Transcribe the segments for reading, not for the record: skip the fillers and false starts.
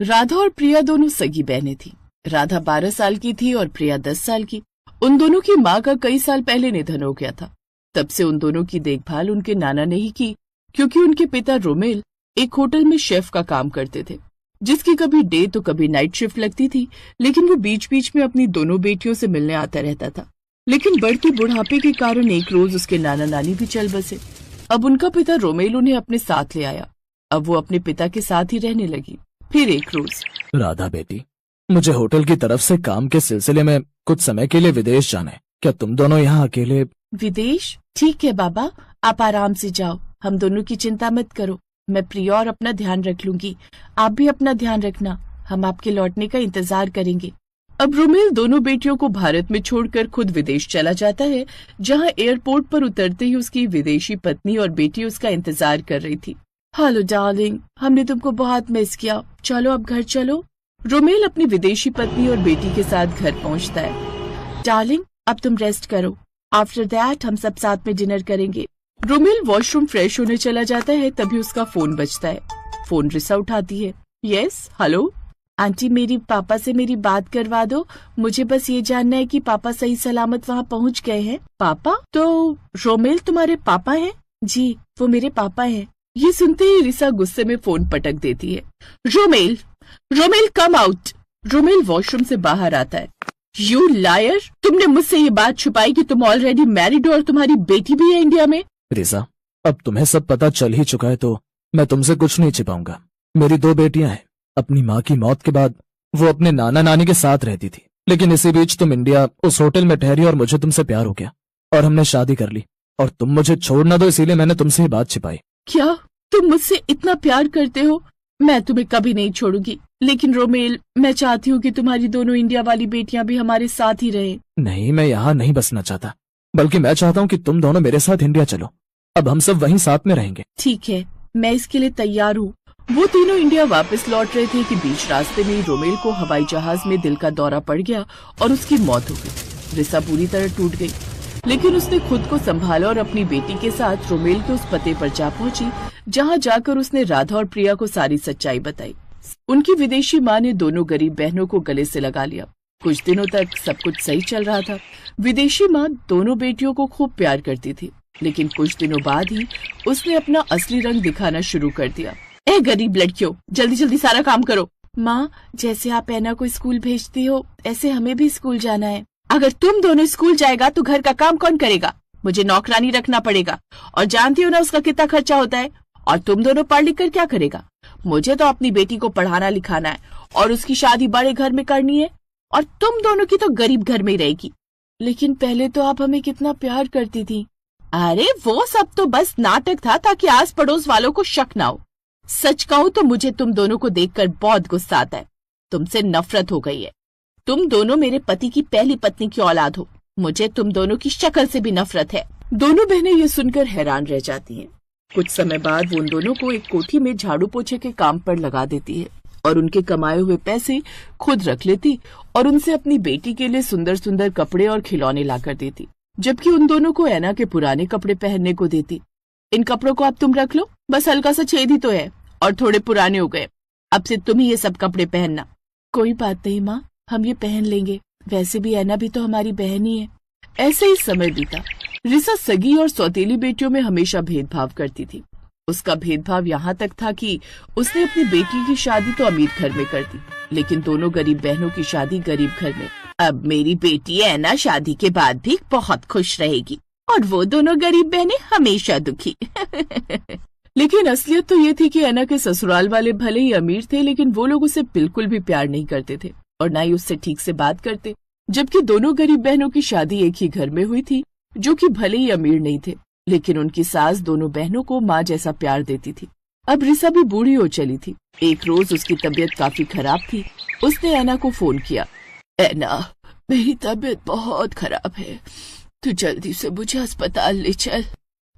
राधा और प्रिया दोनों सगी बहनें थीं। राधा 12 साल की थी और प्रिया 10 साल की। उन दोनों की माँ का कई साल पहले निधन हो गया था। तब से उन दोनों की देखभाल उनके नाना ने ही की, क्योंकि उनके पिता रोमेल एक होटल में शेफ का काम करते थे, जिसकी कभी डे तो कभी नाइट शिफ्ट लगती थी। लेकिन वो बीच बीच में अपनी दोनों बेटियों से मिलने आता रहता था। लेकिन बढ़ती बुढ़ापे के कारण एक रोज उसके नाना नानी भी चल बसे। अब उनका पिता रोमेल उन्हें अपने साथ ले आया। अब वो अपने पिता के साथ ही रहने लगी। फिर एक रोज, राधा बेटी, मुझे होटल की तरफ से काम के सिलसिले में कुछ समय के लिए विदेश जाना है। क्या तुम दोनों यहाँ अकेले? विदेश? ठीक है बाबा, आप आराम से जाओ, हम दोनों की चिंता मत करो। मैं प्रिया और अपना ध्यान रख लूंगी, आप भी अपना ध्यान रखना। हम आपके लौटने का इंतजार करेंगे। अब रोमेल दोनों बेटियों को भारत में छोड़कर खुद विदेश चला जाता है, जहाँ एयरपोर्ट पर उतरते ही उसकी विदेशी पत्नी और बेटी उसका इंतजार कर रही थी। हेलो डार्लिंग, हमने तुमको बहुत मिस किया, चलो अब घर चलो। रोमेल अपनी विदेशी पत्नी और बेटी के साथ घर पहुंचता है। डार्लिंग, अब तुम रेस्ट करो, आफ्टर दैट हम सब साथ में डिनर करेंगे। रोमेल वॉशरूम फ्रेश होने चला जाता है, तभी उसका फोन बजता है। फोन रिसा उठाती है। यस, हेलो आंटी, मेरी पापा से मेरी बात करवा दो। मुझे बस ये जानना है कि पापा सही सलामत वहाँ पहुँच गए हैं। पापा? तो रोमेल तुम्हारे पापा हैं? जी, वो मेरे पापा हैं। ये सुनते ही रिसा गुस्से में फोन पटक देती है। Romel, Romel come out. Romel washroom से बाहर आता है। यू लायर, तुमने मुझसे ये बात छुपाई कि तुम ऑलरेडी मैरिड हो और तुम्हारी बेटी भी है इंडिया में। रिसा, अब तुम्हें सब पता चल ही चुका है तो मैं तुमसे कुछ नहीं छिपाऊंगा। मेरी 2 बेटियां हैं। अपनी माँ की मौत के बाद वो अपने नाना नानी के साथ रहती थी, लेकिन इसी बीच तुम इंडिया उस होटल में ठहरी और मुझे तुमसे प्यार हो गया और हमने शादी कर ली। और तुम मुझे छोड़ ना दो, इसीलिए मैंने तुमसे ये बात छिपाई। क्या तुम मुझसे इतना प्यार करते हो? मैं तुम्हें कभी नहीं छोड़ूंगी। लेकिन रोमेल, मैं चाहती हूँ कि तुम्हारी दोनों इंडिया वाली बेटियां भी हमारे साथ ही रहे। नहीं, मैं यहाँ नहीं बसना चाहता, बल्कि मैं चाहता हूँ कि तुम दोनों मेरे साथ इंडिया चलो। अब हम सब वहीं साथ में रहेंगे। ठीक है, मैं इसके लिए तैयार हूँ। वो तीनों इंडिया वापस लौट रहे थे कि बीच रास्ते में रोमेल को हवाई जहाज में दिल का दौरा पड़ गया और उसकी मौत हो गई। रिसा पूरी तरह टूट गई, लेकिन उसने खुद को संभाला और अपनी बेटी के साथ रोमेल के उस पते पर जा पहुंची, जहां जाकर उसने राधा और प्रिया को सारी सच्चाई बताई। उनकी विदेशी माँ ने दोनों गरीब बहनों को गले से लगा लिया। कुछ दिनों तक सब कुछ सही चल रहा था। विदेशी माँ दोनों बेटियों को खूब प्यार करती थी, लेकिन कुछ दिनों बाद ही उसने अपना असली रंग दिखाना शुरू कर दिया। ए गरीब लड़कियों, जल्दी जल्दी सारा काम करो। माँ, जैसे आप ऐना को स्कूल भेजती हो, ऐसे हमें भी स्कूल जाना है। अगर तुम दोनों स्कूल जाएगा तो घर का काम कौन करेगा? मुझे नौकरानी रखना पड़ेगा, और जानती हो ना उसका कितना खर्चा होता है। और तुम दोनों पढ़ लिख कर क्या करेगा? मुझे तो अपनी बेटी को पढ़ाना लिखाना है और उसकी शादी बड़े घर में करनी है, और तुम दोनों की तो गरीब घर में ही रहेगी। लेकिन पहले तो आप हमें कितना प्यार करती थी। अरे वो सब तो बस नाटक था, ताकि आस पड़ोस वालों को शक ना हो। सच कहूँ तो मुझे तुम दोनों को देखकर बहुत गुस्सा आता है। तुमसे नफरत हो गई है। तुम दोनों मेरे पति की पहली पत्नी की औलाद हो। मुझे तुम दोनों की शक्ल से भी नफरत है। दोनों बहनें ये सुनकर हैरान रह जाती हैं। कुछ समय बाद वो उन दोनों को एक कोठी में झाड़ू पोछे के काम पर लगा देती है और उनके कमाए हुए पैसे खुद रख लेती और उनसे अपनी बेटी के लिए सुंदर सुंदर कपड़े और खिलौने लाकर देती, जबकि उन दोनों को ऐना के पुराने कपड़े पहनने को देती। इन कपड़ों को अब तुम रख लो, बस हल्का सा छेद ही तो है और थोड़े पुराने हो गए। अब से तुम ही ये सब कपड़े पहनना। कोई बात नहीं माँ, हम ये पहन लेंगे। वैसे भी ऐना भी तो हमारी बहन ही है। ऐसे ही समय बीता। रिसा सगी और सौतेली बेटियों में हमेशा भेदभाव करती थी। उसका भेदभाव यहाँ तक था कि उसने अपनी बेटी की शादी तो अमीर घर में कर दी, लेकिन दोनों गरीब बहनों की शादी गरीब घर में। अब मेरी बेटी ऐना शादी के बाद भी बहुत खुश रहेगी और वो दोनों गरीब बहनें हमेशा दुखी। लेकिन असलियत तो ये थी कि ऐना के ससुराल वाले भले ही अमीर थे, लेकिन वो लोग उसे बिल्कुल भी प्यार नहीं करते थे और ना ही उससे ठीक से बात करते। जबकि दोनों गरीब बहनों की शादी एक ही घर में हुई थी, जो कि भले ही अमीर नहीं थे, लेकिन उनकी सास दोनों बहनों को माँ जैसा प्यार देती थी। अब रिसा भी बूढ़ी हो चली थी। एक रोज उसकी तबीयत काफी खराब थी। उसने ऐना को फोन किया। ऐना, मेरी तबीयत बहुत खराब है, तू जल्दी से मुझे अस्पताल ले चल।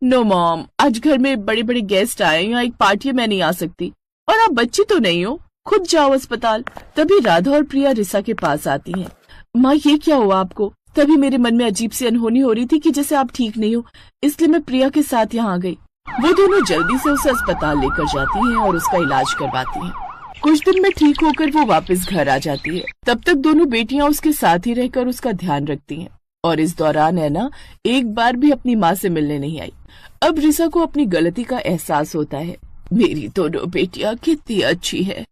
नो मॉम, आज घर में बड़े बड़े गेस्ट आए, यहाँ एक पार्टी है, मैं नहीं आ सकती। और आप बच्ची तो नहीं हो, खुद जाओ अस्पताल। तभी राधा और प्रिया रिसा के पास आती हैं। माँ, ये क्या हुआ आपको? तभी मेरे मन में अजीब सी अनहोनी हो रही थी कि जैसे आप ठीक नहीं हो, इसलिए मैं प्रिया के साथ यहाँ आ गई। वो दोनों जल्दी से उसे अस्पताल लेकर जाती हैं और उसका इलाज करवाती हैं। कुछ दिन में ठीक होकर वो वापस घर आ जाती है। तब तक दोनों बेटियां उसके साथ ही रहकर उसका ध्यान रखती हैं और इस दौरान ऐना एक बार भी अपनी माँ से मिलने नहीं आई। अब रिसा को अपनी गलती का एहसास होता है। मेरी दोनों बेटियां कितनी अच्छी है,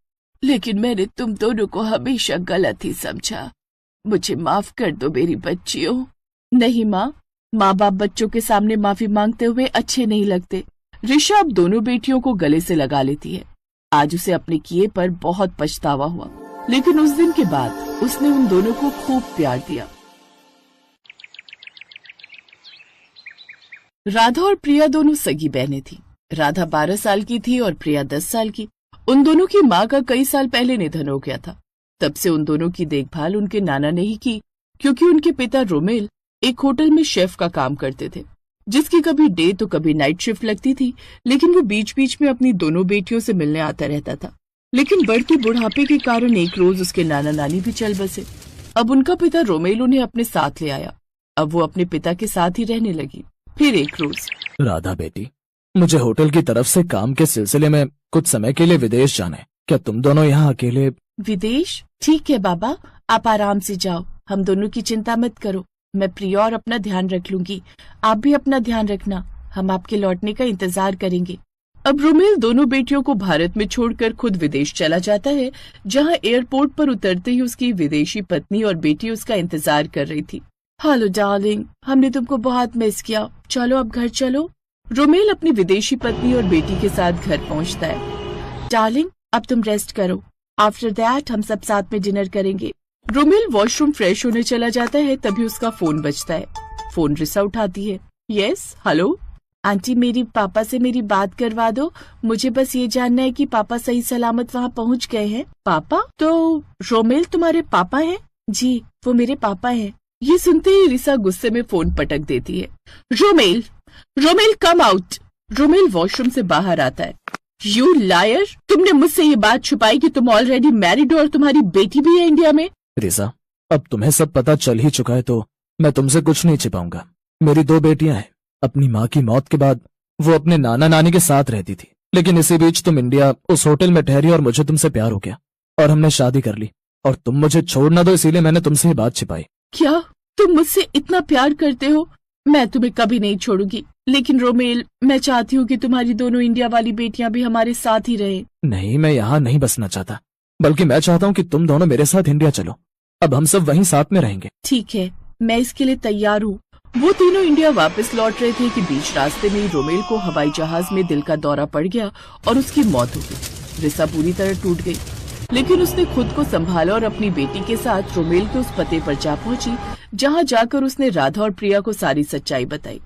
लेकिन मैंने तुम दोनों को हमेशा गलत ही समझा। मुझे माफ कर दो मेरी बच्चियों। नहीं माँ, माँ बाप बच्चों के सामने माफी मांगते हुए अच्छे नहीं लगते। रिशा अब दोनों बेटियों को गले से लगा लेती है। आज उसे अपने किए पर बहुत पछतावा हुआ, लेकिन उस दिन के बाद उसने उन दोनों को खूब प्यार दिया। राधा और प्रिया दोनों सगी बहनें थीं। राधा 12 साल की थी और प्रिया 10 साल की। उन दोनों की माँ का कई साल पहले निधन हो गया था। तब से उन दोनों की देखभाल उनके नाना ने ही की, क्योंकि उनके पिता रोमेल एक होटल में शेफ का काम करते थे, जिसकी कभी डे तो कभी नाइट शिफ्ट लगती थी। लेकिन वो बीच बीच में अपनी दोनों बेटियों से मिलने आता रहता था। लेकिन बढ़ती बुढ़ापे के कारण एक रोज उसके नाना नानी भी चल बसे। अब उनका पिता रोमेल उन्हें अपने साथ ले आया। अब वो अपने पिता के साथ ही रहने लगी। फिर एक रोज, राधा बेटी, मुझे होटल की तरफ से काम के सिलसिले में कुछ समय के लिए विदेश जाना है। क्या तुम दोनों यहाँ अकेले? विदेश? ठीक है बाबा, आप आराम से जाओ, हम दोनों की चिंता मत करो। मैं प्रिया और अपना ध्यान रख लूंगी, आप भी अपना ध्यान रखना। हम आपके लौटने का इंतजार करेंगे। अब रोमेल दोनों बेटियों को भारत में छोड़कर खुद विदेश चला जाता है, जहाँ एयरपोर्ट पर उतरते ही उसकी विदेशी पत्नी और बेटी उसका इंतजार कर रही थी। हेलो डार्लिंग, हमने तुमको बहुत मिस किया, चलो अब घर चलो। रोमेल अपनी विदेशी पत्नी और बेटी के साथ घर पहुंचता है। डार्लिंग, अब तुम रेस्ट करो, आफ्टर दैट हम सब साथ में डिनर करेंगे। रोमेल वॉशरूम फ्रेश होने चला जाता है, तभी उसका फोन बजता है। फोन रिसा उठाती है। यस, हेलो आंटी, मेरी पापा से मेरी बात करवा दो। मुझे बस ये जानना है कि पापा सही सलामत वहाँ पहुँच गए हैं। पापा? तो रोमेल तुम्हारे पापा हैं? जी, वो मेरे पापा हैं। ये सुनते ही रिसा गुस्से में फोन पटक देती है। Romel, Romel come out. Romel washroom से बाहर आता है। यू लायर, तुमने मुझसे ये बात छुपाई कि तुम ऑलरेडी मैरिड हो और तुम्हारी बेटी भी है इंडिया में। रिसा, अब तुम्हें सब पता चल ही चुका है तो मैं तुमसे कुछ नहीं छिपाऊंगा। मेरी 2 बेटियां हैं। अपनी माँ की मौत के बाद वो अपने नाना नानी के साथ रहती थी, लेकिन इसी बीच तुम इंडिया उस होटल में ठहरी और मुझे तुमसे प्यार हो गया और हमने शादी कर ली। और तुम मुझे छोड़ ना दो, इसीलिए मैंने तुमसे ये बात छिपाई। क्या तुम मुझसे इतना प्यार करते हो? मैं तुम्हें कभी नहीं छोड़ूंगी। लेकिन रोमेल, मैं चाहती हूँ कि तुम्हारी दोनों इंडिया वाली बेटियां भी हमारे साथ ही रहे। नहीं, मैं यहाँ नहीं बसना चाहता, बल्कि मैं चाहता हूँ कि तुम दोनों मेरे साथ इंडिया चलो। अब हम सब वहीं साथ में रहेंगे। ठीक है, मैं इसके लिए तैयार हूँ। वो तीनों इंडिया वापस लौट रहे थे कि बीच रास्ते में रोमेल को हवाई जहाज में दिल का दौरा पड़ गया और उसकी मौत हो गई। रिसा पूरी तरह टूट गई, लेकिन उसने खुद को संभाला और अपनी बेटी के साथ रोमेल के उस पते पर जा पहुंची, जहां जाकर उसने राधा और प्रिया को सारी सच्चाई बताई।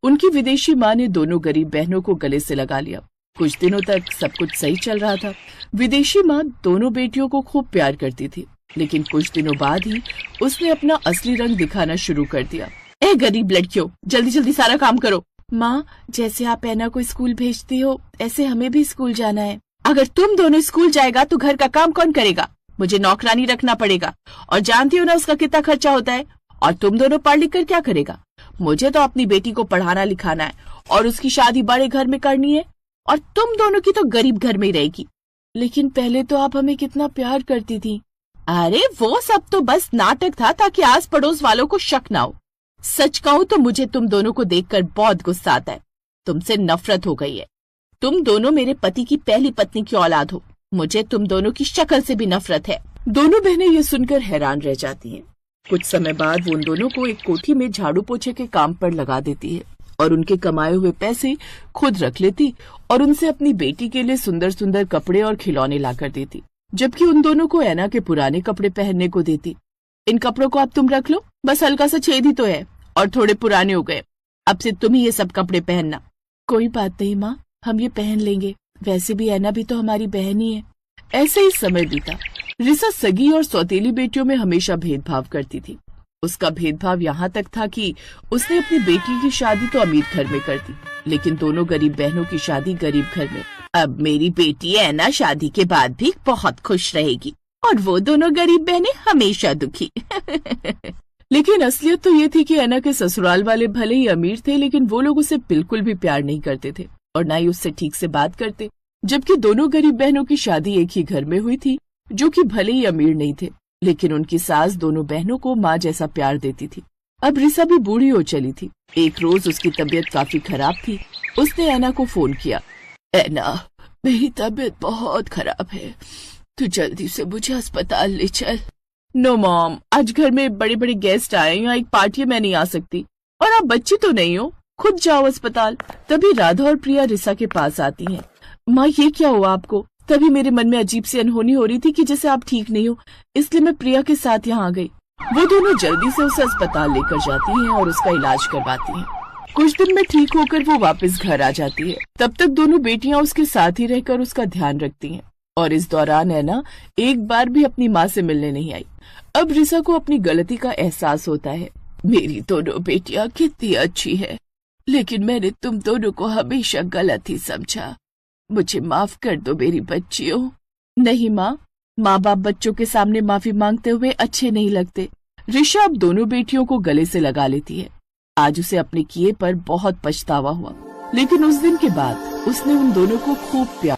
उनकी विदेशी माँ ने दोनों गरीब बहनों को गले से लगा लिया। कुछ दिनों तक सब कुछ सही चल रहा था। विदेशी माँ दोनों बेटियों को खूब प्यार करती थी, लेकिन कुछ दिनों बाद ही उसने अपना असली रंग दिखाना शुरू कर दिया। ए गरीब लड़कियों, जल्दी जल्दी सारा काम करो। माँ, जैसे आप ऐना को स्कूल भेजती हो, ऐसे हमें भी स्कूल जाना है। अगर तुम दोनों स्कूल जाएगा तो घर का काम कौन करेगा? मुझे नौकरानी रखना पड़ेगा, और जानती हो ना उसका कितना खर्चा होता है। और तुम दोनों पढ़ लिख कर क्या करेगा? मुझे तो अपनी बेटी को पढ़ाना लिखाना है और उसकी शादी बड़े घर में करनी है, और तुम दोनों की तो गरीब घर में ही रहेगी। लेकिन पहले तो आप हमें कितना प्यार करती थी। अरे वो सब तो बस नाटक था, ताकि आस पड़ोस वालों को शक ना हो। सच कहूँ तो मुझे तुम दोनों को देखकर बहुत गुस्सा आता है। तुमसे नफरत हो गई है। तुम दोनों मेरे पति की पहली पत्नी की औलाद हो। मुझे तुम दोनों की शक्ल से भी नफरत है। दोनों बहनें ये सुनकर हैरान रह जाती हैं। कुछ समय बाद वो उन दोनों को एक कोठी में झाड़ू पोछे के काम पर लगा देती है और उनके कमाए हुए पैसे खुद रख लेती और उनसे अपनी बेटी के लिए सुंदर सुंदर कपड़े और खिलौने लाकर देती, जबकि उन दोनों को ऐना के पुराने कपड़े पहनने को देती। इन कपड़ों को अब तुम रख लो, बस हल्का सा छेद ही तो है और थोड़े पुराने हो गए। अब से तुम ही ये सब कपड़े पहनना। कोई बात नहीं माँ, हम ये पहन लेंगे। वैसे भी ऐना भी तो हमारी बहन ही है। ऐसे ही समय बीता। रिसा सगी और सौतेली बेटियों में हमेशा भेदभाव करती थी। उसका भेदभाव यहाँ तक था कि उसने अपनी बेटी की शादी तो अमीर घर में कर दी, लेकिन दोनों गरीब बहनों की शादी गरीब घर में। अब मेरी बेटी ऐना शादी के बाद भी बहुत खुश रहेगी और वो दोनों गरीब बहनें हमेशा दुखी। लेकिन असलियत तो ये थी कि ऐना के ससुराल वाले भले ही अमीर थे, लेकिन वो लोग उसे बिल्कुल भी प्यार नहीं करते थे और न ही उससे ठीक से बात करते। जबकि दोनों गरीब बहनों की शादी एक ही घर में हुई थी, जो कि भले ही अमीर नहीं थे, लेकिन उनकी सास दोनों बहनों को माँ जैसा प्यार देती थी। अब रिसा भी बूढ़ी हो चली थी। एक रोज उसकी तबीयत काफी खराब थी। उसने ऐना को फोन किया। ऐना, मेरी तबीयत बहुत खराब है, तू जल्दी से मुझे अस्पताल ले चल। नो मॉम, आज घर में बड़े बड़े गेस्ट आए, यहाँ एक पार्टी में नहीं आ सकती, और आप बच्ची तो नहीं हो, खुद जाओ अस्पताल। तभी राधा और प्रिया रिसा के पास आती हैं। माँ, ये क्या हुआ आपको? तभी मेरे मन में अजीब सी अनहोनी हो रही थी कि जैसे आप ठीक नहीं हो, इसलिए मैं प्रिया के साथ यहाँ आ गई। वो दोनों जल्दी से उसे अस्पताल लेकर जाती हैं और उसका इलाज करवाती हैं। कुछ दिन में ठीक होकर वो वापस घर आ जाती है। तब तक दोनों बेटियां उसके साथ ही रहकर उसका ध्यान रखती हैं, और इस दौरान ऐना एक बार भी अपनी माँ से मिलने नहीं आई। अब रिसा को अपनी गलती का एहसास होता है। मेरी दोनों बेटियां कितनी अच्छी है, लेकिन मैंने तुम दोनों को हमेशा गलत ही समझा। मुझे माफ कर दो मेरी बच्चियों। नहीं माँ, माँ बाप बच्चों के सामने माफी मांगते हुए अच्छे नहीं लगते। रिशा अब दोनों बेटियों को गले से लगा लेती है। आज उसे अपने किए पर बहुत पछतावा हुआ, लेकिन उस दिन के बाद उसने उन दोनों को खूब प्यार